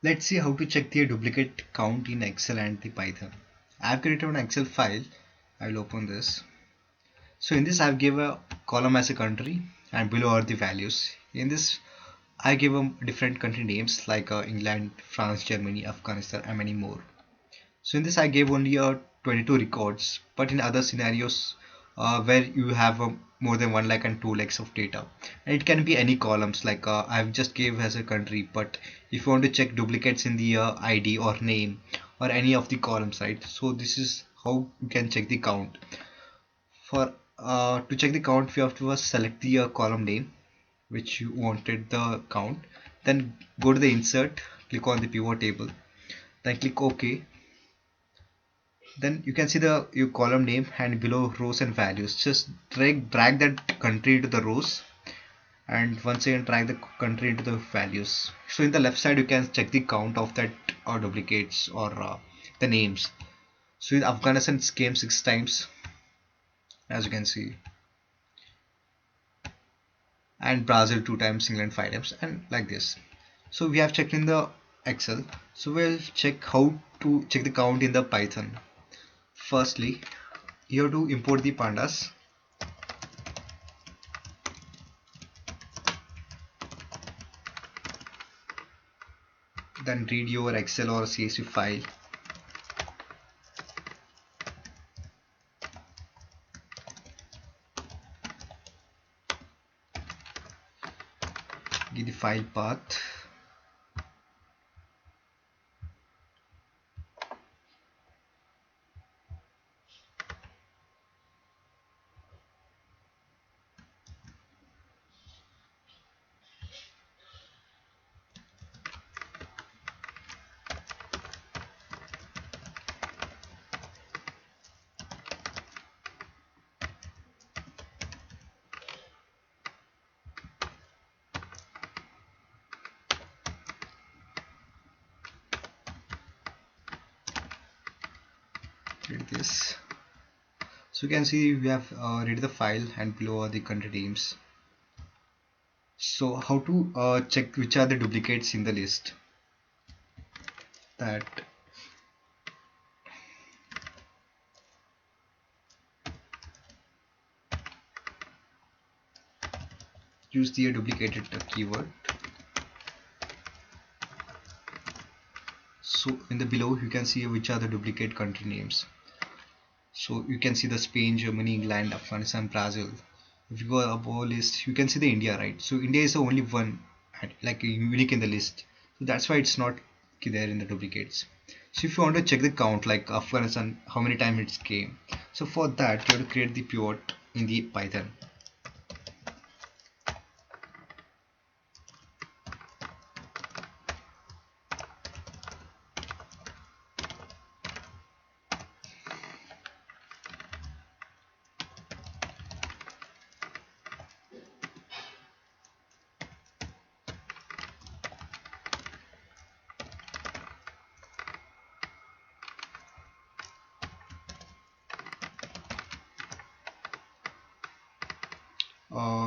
Let's see how to check the duplicate count in Excel and the Python. I've created an Excel file. I will open this. So in this I've given a column as a country and below are the values. In this I give them different country names like England, France, Germany, Afghanistan and many more. So in this I gave only 22 records, but in other scenarios where you have more than 1 lakh and 2 lakhs of data, and it can be any columns like I've just gave as a country, but if you want to check duplicates in the ID or name or any of the columns, right? So this is how you can check the count. For to check the count, we have to first select the column name which you wanted the count, then go to the insert, click on the pivot table, then click OK. Then you can see the your column name and below rows and values. Just drag that country into the rows and once again drag the country into the values. So in the left side you can check the count of that or duplicates or the names. So in Afghanistan it came 6 times as you can see, and Brazil 2 times, England 5 times, and like this. So we have checked in the Excel. So we'll check how to check the count in the Python. Firstly, you have to import the pandas. Then read your Excel or CSV file. Give the file path. Read this. So you can see we have read the file and below are the country names. So how to check which are the duplicates in the list? That use the duplicated keyword. So in the below you can see which are the duplicate country names. So you can see the Spain, Germany, England, Afghanistan, Brazil. If you go above list, you can see the India, right? So India is the only one like unique in the list. So that's why it's not there in the duplicates. So if you want to check the count like Afghanistan, how many times it came. So for that you have to create the pivot in the Python.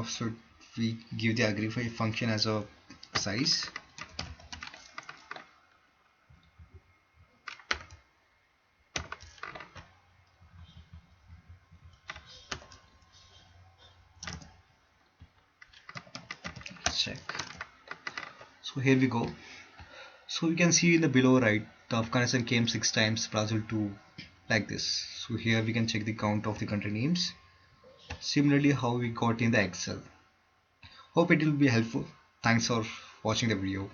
So we give the agrify function as a size. Let's check. So here we go. So you can see in the below right, the Afghanistan came 6 times, Brazil 2, like this. So here we can check the count of the country names. Similarly how we got in the Excel. Hope it will be helpful. Thanks for watching the video.